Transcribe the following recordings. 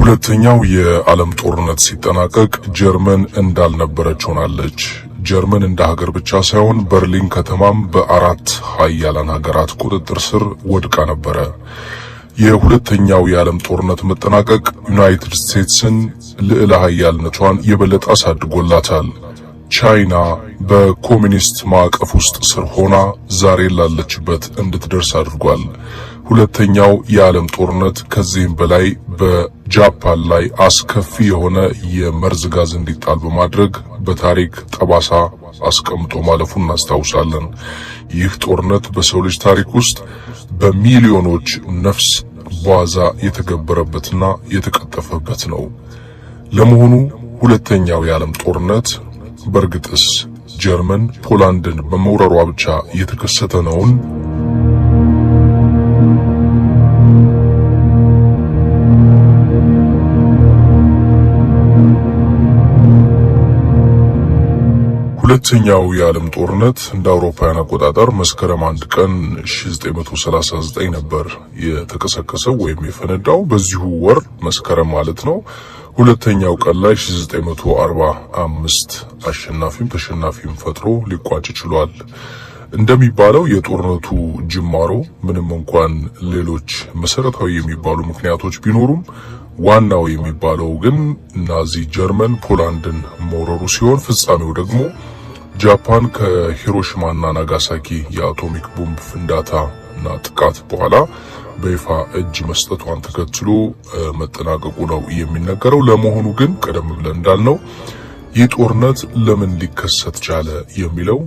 ሁለተኛው የዓለም ጦርነት ሲጠናቀቅ ጀርመን እንዳልነበረች ሆናለች። ጀርመን እንደ ሀገር ብቻ ሳይሆን በርሊን ከተማም በአራት ሀያላን ሀገራት ቁጥጥር ስር ወድቃ ነበረ። የሁለተኛው የዓለም ጦርነት መጠናቀቅ ዩናይትድ ስቴትስን ልዕለ ሀያልነቷን የበለጠ አሳድጎላታል። ቻይና በኮሚኒስት ማዕቀፍ ውስጥ ስር ሆና ዛሬ ላለችበት እንድትደርስ አድርጓል። ሁለተኛው የዓለም ጦርነት ከዚህም በላይ በጃፓን ላይ አስከፊ የሆነ የመርዝ ጋዝ እንዲጣል በማድረግ በታሪክ ጠባሳ አስቀምጦ ማለፉን እናስታውሳለን። ይህ ጦርነት በሰው ልጅ ታሪክ ውስጥ በሚሊዮኖች ነፍስ በዋዛ የተገበረበትና የተቀጠፈበት ነው። ለመሆኑ ሁለተኛው የዓለም ጦርነት በእርግጥስ ጀርመን ፖላንድን በመውረሯ ብቻ የተከሰተ ነውን? ሁለተኛው የዓለም ጦርነት እንደ አውሮፓውያን አቆጣጠር መስከረም 1 ቀን 1939 ነበር የተቀሰቀሰው ወይም የፈነዳው። በዚሁ ወር መስከረም ማለት ነው። ሁለተኛው ቀን ላይ 1945 አሸናፊም ተሸናፊም ፈጥሮ ሊቋጭ ችሏል። እንደሚባለው የጦርነቱ ጅማሮ ምንም እንኳን ሌሎች መሰረታዊ የሚባሉ ምክንያቶች ቢኖሩም ዋናው የሚባለው ግን ናዚ ጀርመን ፖላንድን መውረሩ ሲሆን ፍጻሜው ደግሞ ጃፓን ከሂሮሺማና ናጋሳኪ የአቶሚክ ቦምብ ፍንዳታና ጥቃት በኋላ በይፋ እጅ መስጠቷን ተከትሎ መጠናቀቁ ነው የሚነገረው። ለመሆኑ ግን ቀደም ብለን እንዳልነው ይህ ጦርነት ለምን ሊከሰት ቻለ የሚለው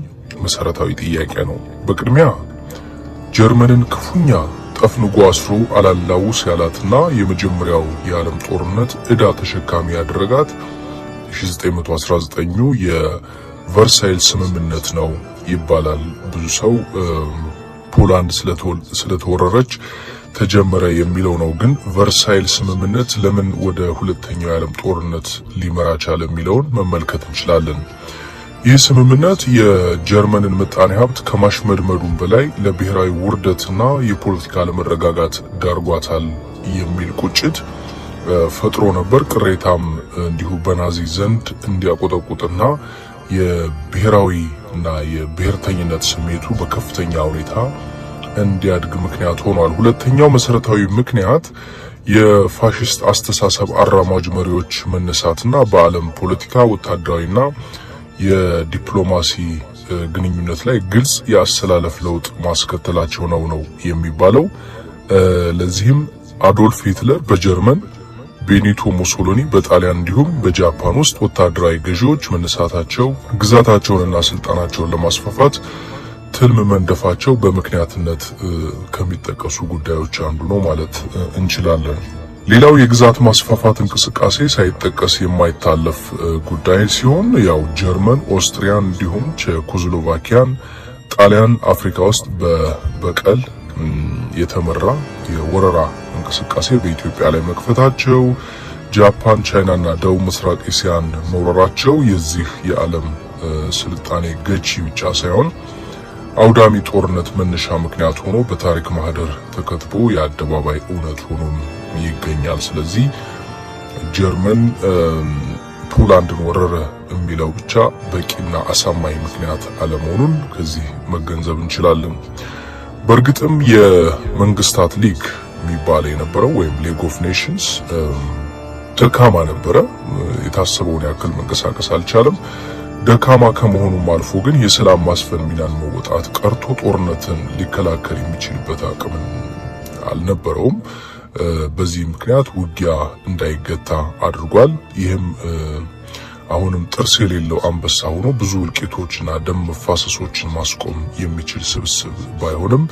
መሰረታዊ ጥያቄ ነው። በቅድሚያ ጀርመንን ክፉኛ ጠፍንጎ አስሮ አላላውስ ያላትና የመጀመሪያው የዓለም ጦርነት ዕዳ ተሸካሚ ያደረጋት 1919ኙ የቨርሳይል ስምምነት ነው ይባላል። ብዙ ሰው ፖላንድ ስለተወረረች ተጀመረ የሚለው ነው። ግን ቨርሳይል ስምምነት ለምን ወደ ሁለተኛው የዓለም ጦርነት ሊመራ ቻለ የሚለውን መመልከት እንችላለን። ይህ ስምምነት የጀርመንን ምጣኔ ሀብት ከማሽመድመዱም በላይ ለብሔራዊ ውርደትና የፖለቲካ አለመረጋጋት ዳርጓታል የሚል ቁጭት ፈጥሮ ነበር። ቅሬታም እንዲሁ በናዚ ዘንድ እንዲያቆጠቁጥና የብሔራዊና የብሔርተኝነት ስሜቱ በከፍተኛ ሁኔታ እንዲያድግ ምክንያት ሆኗል። ሁለተኛው መሰረታዊ ምክንያት የፋሽስት አስተሳሰብ አራማጅ መሪዎች መነሳትና በዓለም ፖለቲካ ወታደራዊና የዲፕሎማሲ ግንኙነት ላይ ግልጽ የአሰላለፍ ለውጥ ማስከተላቸው ነው የሚባለው። ለዚህም አዶልፍ ሂትለር በጀርመን፣ ቤኒቶ ሙሶሎኒ በጣሊያን እንዲሁም በጃፓን ውስጥ ወታደራዊ ገዢዎች መነሳታቸው ግዛታቸውንና ስልጣናቸውን ለማስፋፋት ትልም መንደፋቸው በምክንያትነት ከሚጠቀሱ ጉዳዮች አንዱ ነው ማለት እንችላለን። ሌላው የግዛት ማስፋፋት እንቅስቃሴ ሳይጠቀስ የማይታለፍ ጉዳይ ሲሆን ያው ጀርመን፣ ኦስትሪያን እንዲሁም ቼኮስሎቫኪያን ጣሊያን አፍሪካ ውስጥ በበቀል የተመራ የወረራ እንቅስቃሴ በኢትዮጵያ ላይ መክፈታቸው፣ ጃፓን፣ ቻይናና ደቡብ ምስራቅ እስያን መውረራቸው የዚህ የዓለም ስልጣኔ ገቺ ብቻ ሳይሆን አውዳሚ ጦርነት መነሻ ምክንያት ሆኖ በታሪክ ማህደር ተከትቦ የአደባባይ እውነት ሆኖ ይገኛል። ስለዚህ ጀርመን ፖላንድን ወረረ የሚለው ብቻ በቂና አሳማኝ ምክንያት አለመሆኑን ከዚህ መገንዘብ እንችላለን። በእርግጥም የመንግስታት ሊግ የሚባል የነበረው ወይም ሊግ ኦፍ ኔሽንስ ደካማ ነበረ። የታሰበውን ያክል መንቀሳቀስ አልቻለም። ደካማ ከመሆኑም አልፎ ግን የሰላም ማስፈን ሚናን መወጣት ቀርቶ ጦርነትን ሊከላከል የሚችልበት አቅም አልነበረውም። በዚህ ምክንያት ውጊያ እንዳይገታ አድርጓል። ይህም አሁንም ጥርስ የሌለው አንበሳ ሆኖ ብዙ እልቂቶችና ደም መፋሰሶችን ማስቆም የሚችል ስብስብ ባይሆንም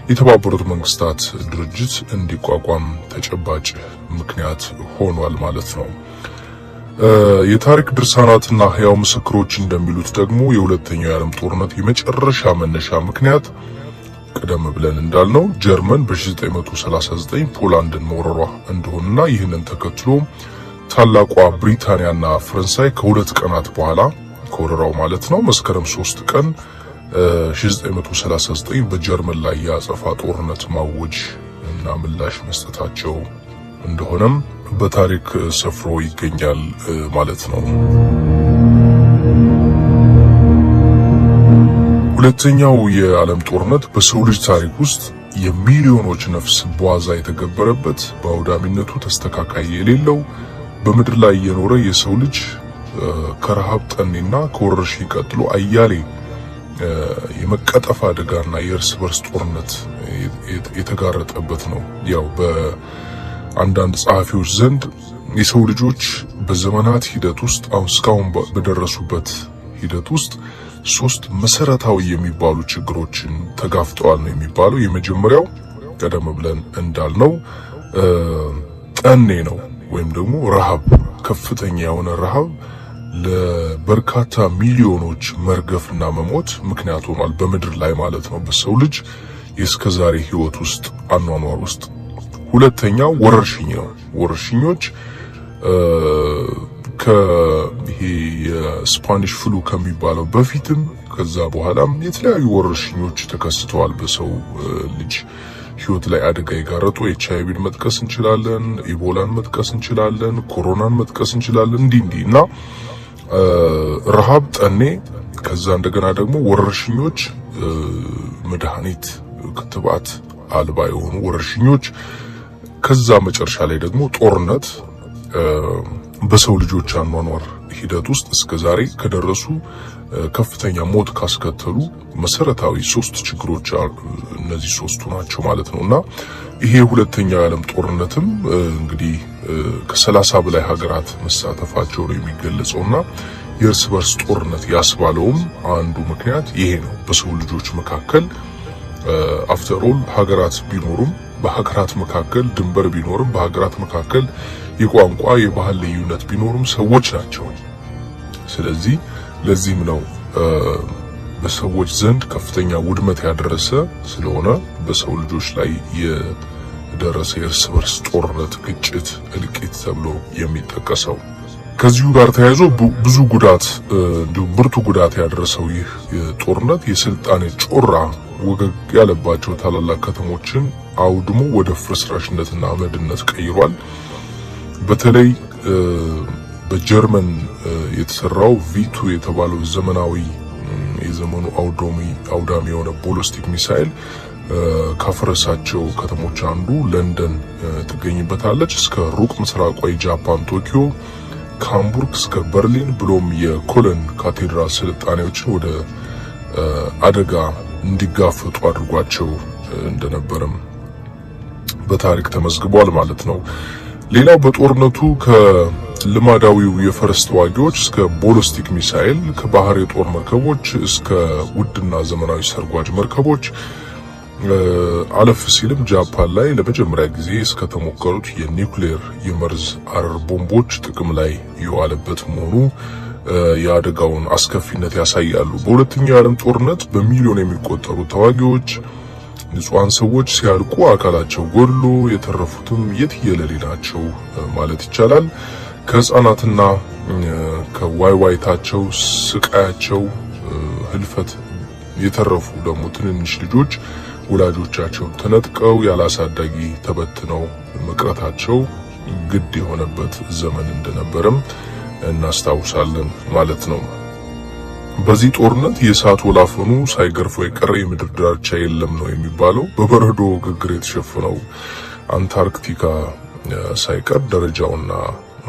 የተባበሩት መንግስታት ድርጅት እንዲቋቋም ተጨባጭ ምክንያት ሆኗል ማለት ነው። የታሪክ ድርሳናትና ህያው ምስክሮች እንደሚሉት ደግሞ የሁለተኛው የዓለም ጦርነት የመጨረሻ መነሻ ምክንያት ቀደም ብለን እንዳልነው ጀርመን በ1939 ፖላንድን መውረሯ እንደሆነና ይህንን ተከትሎ ታላቋ ብሪታንያና ፈረንሳይ ከሁለት ቀናት በኋላ ከወረራው ማለት ነው መስከረም 3 ቀን 1939 በጀርመን ላይ የአጸፋ ጦርነት ማወጅ እና ምላሽ መስጠታቸው እንደሆነም በታሪክ ሰፍሮ ይገኛል ማለት ነው። ሁለተኛው የዓለም ጦርነት በሰው ልጅ ታሪክ ውስጥ የሚሊዮኖች ነፍስ በዋዛ የተገበረበት በአውዳሚነቱ ተስተካካይ የሌለው በምድር ላይ የኖረ የሰው ልጅ ከረሃብ ጠኔና ከወረርሽኝ ቀጥሎ አያሌ የመቀጠፍ አደጋና የእርስ በርስ ጦርነት የተጋረጠበት ነው። ያው በአንዳንድ ጸሐፊዎች ዘንድ የሰው ልጆች በዘመናት ሂደት ውስጥ እስካሁን በደረሱበት ሂደት ውስጥ 3 መሰረታዊ የሚባሉ ችግሮችን ተጋፍጠዋል ነው የሚባለው። የመጀመሪያው ቀደም ብለን እንዳልነው ጠኔ ነው ወይም ደግሞ ረሃብ፣ ከፍተኛ የሆነ ረሃብ ለበርካታ ሚሊዮኖች መርገፍና መሞት ምክንያት ሆኗል በምድር ላይ ማለት ነው፣ በሰው ልጅ የእስከዛሬ ህይወት ውስጥ አኗኗር ውስጥ። ሁለተኛው ወረርሽኝ ነው። ወረርሽኞች ከይሄ የስፓኒሽ ፍሉ ከሚባለው በፊትም ከዛ በኋላም የተለያዩ ወረርሽኞች ተከስተዋል በሰው ልጅ ህይወት ላይ አደጋ የጋረጡ። ኤችአይቪን መጥቀስ እንችላለን፣ ኢቦላን መጥቀስ እንችላለን፣ ኮሮናን መጥቀስ እንችላለን። እንዲና ረሃብ፣ ጠኔ፣ ከዛ እንደገና ደግሞ ወረርሽኞች፣ መድኃኒት ክትባት አልባ የሆኑ ወረርሽኞች፣ ከዛ መጨረሻ ላይ ደግሞ ጦርነት በሰው ልጆች አኗኗር ሂደት ውስጥ እስከዛሬ ከደረሱ ከፍተኛ ሞት ካስከተሉ መሰረታዊ 3 ችግሮች እነዚህ 3ቱ ናቸው ማለት ነውና ይሄ ሁለተኛው የዓለም ጦርነትም እንግዲህ ከ30 በላይ ሀገራት መሳተፋቸው ነው የሚገለጸውና የእርስ በርስ ጦርነት ያስባለውም አንዱ ምክንያት ይሄ ነው። በሰው ልጆች መካከል አፍተር ኦል ሀገራት ቢኖሩም በሀገራት መካከል ድንበር ቢኖርም በሀገራት መካከል የቋንቋ የባህል ልዩነት ቢኖርም ሰዎች ናቸው። ስለዚህ ለዚህም ነው በሰዎች ዘንድ ከፍተኛ ውድመት ያደረሰ ስለሆነ በሰው ልጆች ላይ የደረሰ የእርስ በርስ ጦርነት፣ ግጭት፣ እልቂት ተብሎ የሚጠቀሰው። ከዚሁ ጋር ተያይዞ ብዙ ጉዳት እንዲሁም ብርቱ ጉዳት ያደረሰው ይህ ጦርነት የስልጣኔ ጮራ ወገግ ያለባቸው ታላላቅ ከተሞችን አውድሞ ወደ ፍርስራሽነትና አመድነት ቀይሯል። በተለይ በጀርመን የተሰራው ቪቱ የተባለው ዘመናዊ የዘመኑ አውዳሚ የሆነ ቦሊስቲክ ሚሳኤል ካፈረሳቸው ከተሞች አንዱ ለንደን ትገኝበታለች። እስከ ሩቅ ምስራቋ ጃፓን ቶኪዮ፣ ከሃምቡርግ እስከ በርሊን ብሎም የኮሎን ካቴድራል ስልጣኔዎችን ወደ አደጋ እንዲጋፈጡ አድርጓቸው እንደነበረም በታሪክ ተመዝግቧል ማለት ነው። ሌላው በጦርነቱ ከልማዳዊው የፈረስ ተዋጊዎች እስከ ቦሊስቲክ ሚሳኤል፣ ከባህር የጦር መርከቦች እስከ ውድና ዘመናዊ ሰርጓጅ መርከቦች፣ አለፍ ሲልም ጃፓን ላይ ለመጀመሪያ ጊዜ እስከተሞከሩት የኒውክሌር የመርዝ አረር ቦምቦች ጥቅም ላይ የዋለበት መሆኑ የአደጋውን አስከፊነት ያሳያሉ። በሁለተኛው የዓለም ጦርነት በሚሊዮን የሚቆጠሩ ተዋጊዎች ንጹሃን ሰዎች ሲያልቁ አካላቸው ጎድሎ የተረፉትም የትየለሌ ናቸው ማለት ይቻላል። ከህፃናትና ከዋይዋይታቸው ስቃያቸው ህልፈት የተረፉ ደግሞ ትንንሽ ልጆች ወላጆቻቸው ተነጥቀው ያላሳዳጊ ተበትነው መቅረታቸው ግድ የሆነበት ዘመን እንደነበረም እናስታውሳለን ማለት ነው። በዚህ ጦርነት የእሳት ወላፈኑ ሳይገርፈው የቀረ የምድር ዳርቻ የለም ነው የሚባለው። በበረዶ ግግር የተሸፈነው አንታርክቲካ ሳይቀር ደረጃውና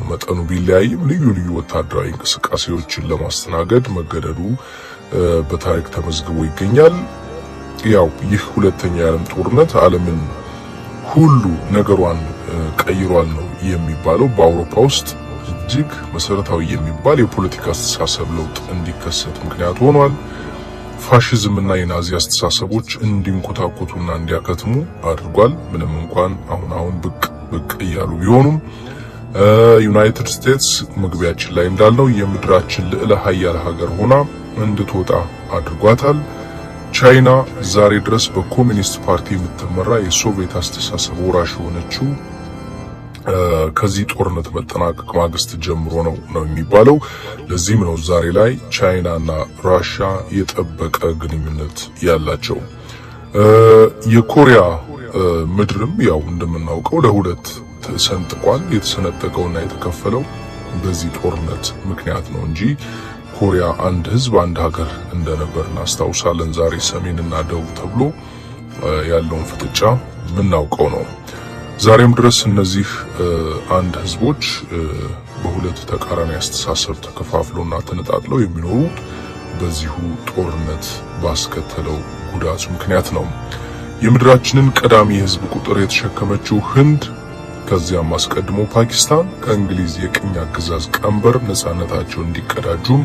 መጠኑ ቢለያይም ልዩ ልዩ ወታደራዊ እንቅስቃሴዎችን ለማስተናገድ መገደዱ በታሪክ ተመዝግቦ ይገኛል። ያው ይህ ሁለተኛ የዓለም ጦርነት ዓለምን ሁሉ ነገሯን ቀይሯል ነው የሚባለው። በአውሮፓ ውስጥ እጅግ መሰረታዊ የሚባል የፖለቲካ አስተሳሰብ ለውጥ እንዲከሰት ምክንያት ሆኗል። ፋሺዝምና የናዚ አስተሳሰቦች እንዲንኮታኮቱና እንዲያከትሙ አድርጓል። ምንም እንኳን አሁን ብቅ እያሉ ቢሆኑም ዩናይትድ ስቴትስ መግቢያችን ላይ እንዳልነው የምድራችን ልዕለ ኃያል ሀገር ሆና እንድትወጣ አድርጓታል። ቻይና ዛሬ ድረስ በኮሚኒስት ፓርቲ የምትመራ የሶቪየት አስተሳሰብ ወራሽ ሆነችው ከዚህ ጦርነት መጠናቀቅ ማግስት ጀምሮ ነው የሚባለው። ለዚህም ነው ዛሬ ላይ ቻይናና ራሽያ የጠበቀ ግንኙነት ያላቸው። የኮሪያ ምድርም ያው እንደምናውቀው ለሁለት ተሰንጥቋል። የተሰነጠቀውና የተከፈለው በዚህ ጦርነት ምክንያት ነው እንጂ ኮሪያ አንድ ህዝብ አንድ ሀገር እንደነበር እናስታውሳለን። ዛሬ ሰሜንና ደቡብ ተብሎ ያለውን ፍጥጫ ምናውቀው ነው። ዛሬም ድረስ እነዚህ አንድ ህዝቦች በሁለት ተቃራኒ አስተሳሰብ ተከፋፍለውና ተነጣጥለው የሚኖሩት በዚሁ ጦርነት ባስከተለው ጉዳት ምክንያት ነው። የምድራችንን ቀዳሚ የህዝብ ቁጥር የተሸከመችው ህንድ ከዚያም አስቀድሞ ፓኪስታን ከእንግሊዝ የቅኝ አገዛዝ ቀንበር ነፃነታቸውን እንዲቀዳጁም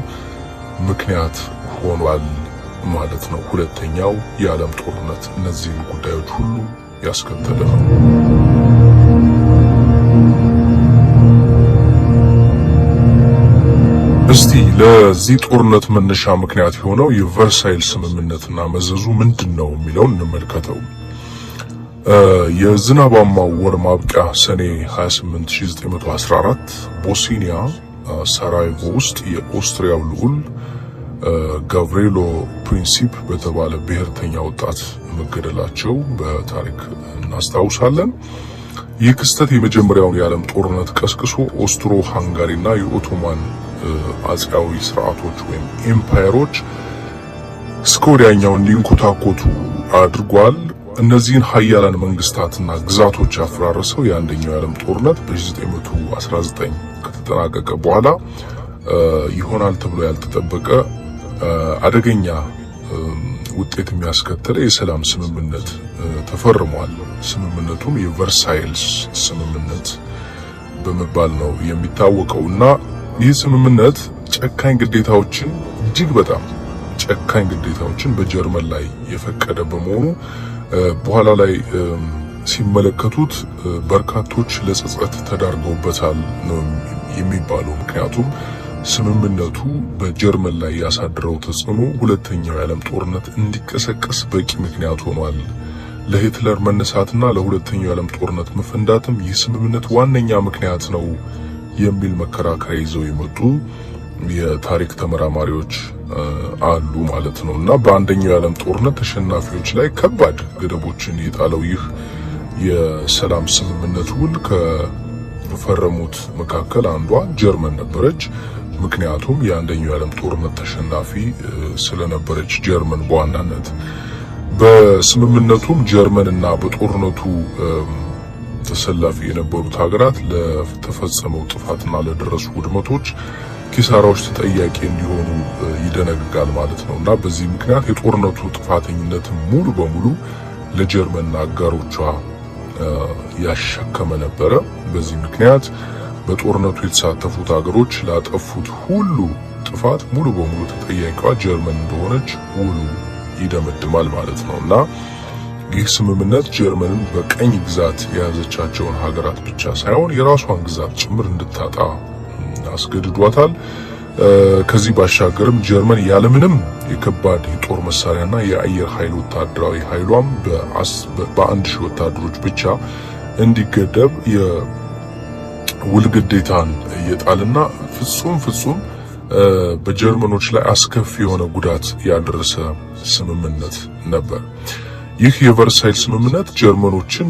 ምክንያት ሆኗል ማለት ነው። ሁለተኛው የዓለም ጦርነት እነዚህን ጉዳዮች ሁሉ ያስከተለ ነው። እስቲ ለዚህ ጦርነት መነሻ ምክንያት የሆነው የቨርሳይል ስምምነትና መዘዙ ምንድነው የሚለውን እንመልከተው። የዝናባማው ወር ማብቂያ ሰኔ 28 1914 ቦስኒያ ሳራይቮ ውስጥ የኦስትሪያው ልዑል ጋቭሪሎ ፕሪንሲፕ በተባለ ብሔርተኛ ወጣት መገደላቸው በታሪክ እናስታውሳለን። ይህ ክስተት የመጀመሪያውን የዓለም ጦርነት ቀስቅሶ ኦስትሮ ሃንጋሪና የኦቶማን አጼያዊ ስርዓቶች ወይም ኤምፓየሮች እስከ ወዲያኛው እንዲንኮታኮቱ አድርጓል። እነዚህን ሀያላን መንግስታትና ግዛቶች ያፈራረሰው የአንደኛው የዓለም ጦርነት በ1919 ከተጠናቀቀ በኋላ ይሆናል ተብሎ ያልተጠበቀ አደገኛ ውጤት የሚያስከትለ የሰላም ስምምነት ተፈርሟል። ስምምነቱም የቨርሳይልስ ስምምነት በመባል ነው የሚታወቀውና ይህ ስምምነት ጨካኝ ግዴታዎችን እጅግ በጣም ጨካኝ ግዴታዎችን በጀርመን ላይ የፈቀደ በመሆኑ በኋላ ላይ ሲመለከቱት በርካቶች ለጸጸት ተዳርገውበታል ነው የሚባለው። ምክንያቱም ስምምነቱ በጀርመን ላይ ያሳደረው ተጽዕኖ ሁለተኛው የዓለም ጦርነት እንዲቀሰቀስ በቂ ምክንያት ሆኗል። ለሂትለር መነሳትና ለሁለተኛው የዓለም ጦርነት መፈንዳትም ይህ ስምምነት ዋነኛ ምክንያት ነው የሚል መከራከሪያ ይዘው የመጡ የታሪክ ተመራማሪዎች አሉ ማለት ነው። እና በአንደኛው የዓለም ጦርነት ተሸናፊዎች ላይ ከባድ ገደቦችን የጣለው ይህ የሰላም ስምምነት ውል ከፈረሙት መካከል አንዷ ጀርመን ነበረች። ምክንያቱም የአንደኛው የዓለም ጦርነት ተሸናፊ ስለነበረች ጀርመን በዋናነት በስምምነቱም ጀርመንና በጦርነቱ ተሰላፊ የነበሩት ሀገራት ለተፈጸመው ጥፋትና ለደረሱ ውድመቶች ኪሳራዎች ተጠያቂ እንዲሆኑ ይደነግጋል ማለት ነው። እና በዚህ ምክንያት የጦርነቱ ጥፋተኝነት ሙሉ በሙሉ ለጀርመንና አጋሮቿ ያሸከመ ነበረ። በዚህ ምክንያት በጦርነቱ የተሳተፉት ሀገሮች ላጠፉት ሁሉ ጥፋት ሙሉ በሙሉ ተጠያቂዋ ጀርመን እንደሆነች ውሉ ይደመድማል ማለት ነው። እና ይህ ስምምነት ጀርመንን በቀኝ ግዛት የያዘቻቸውን ሀገራት ብቻ ሳይሆን የራሷን ግዛት ጭምር እንድታጣ አስገድዷታል። ከዚህ ባሻገርም ጀርመን ያለምንም የከባድ የጦር መሳሪያና የአየር ኃይል ወታደራዊ ኃይሏም በ1000 ወታደሮች ብቻ እንዲገደብ የውል ግዴታን እየጣልና ፍጹም በጀርመኖች ላይ አስከፊ የሆነ ጉዳት ያደረሰ ስምምነት ነበር። ይህ የቨርሳይል ስምምነት ጀርመኖችን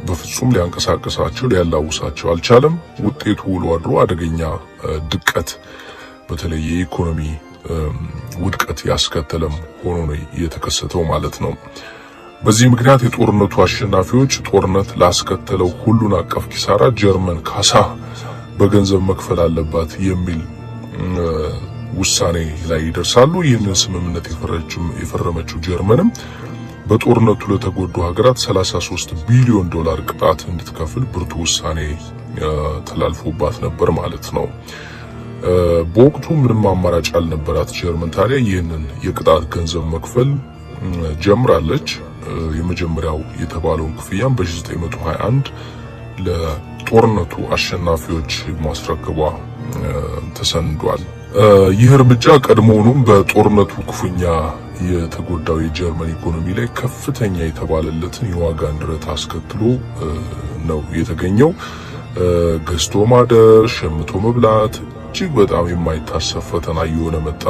በፍጹም ሊያንቀሳቀሳቸው ሊያላውሳቸው አልቻለም። ውጤቱ ውሎ አድሮ አደገኛ ድቀት፣ በተለይ የኢኮኖሚ ውድቀት ያስከተለም ሆኖ ነው የተከሰተው ማለት ነው። በዚህ ምክንያት የጦርነቱ አሸናፊዎች ጦርነት ላስከተለው ሁሉን አቀፍ ኪሳራ ጀርመን ካሳ በገንዘብ መክፈል አለባት የሚል ውሳኔ ላይ ይደርሳሉ። ይህንን ስምምነት የፈረመችው ጀርመንም በጦርነቱ ለተጎዱ ሀገራት 33 ቢሊዮን ዶላር ቅጣት እንድትከፍል ብርቱ ውሳኔ ተላልፎባት ነበር ማለት ነው። በወቅቱ ምንም አማራጭ ያልነበራት ጀርመን ታዲያ ይህንን የቅጣት ገንዘብ መክፈል ጀምራለች። የመጀመሪያው የተባለውን ክፍያም በ1921 ለጦርነቱ አሸናፊዎች ማስረከቧ ተሰንዷል። ይህ እርምጃ ቀድሞውኑም በጦርነቱ ክፉኛ የተጎዳው የጀርመን ኢኮኖሚ ላይ ከፍተኛ የተባለለትን የዋጋ ንረት አስከትሎ ነው የተገኘው። ገዝቶ ማደር፣ ሸምቶ መብላት እጅግ በጣም የማይታሰብ ፈተና እየሆነ መጣ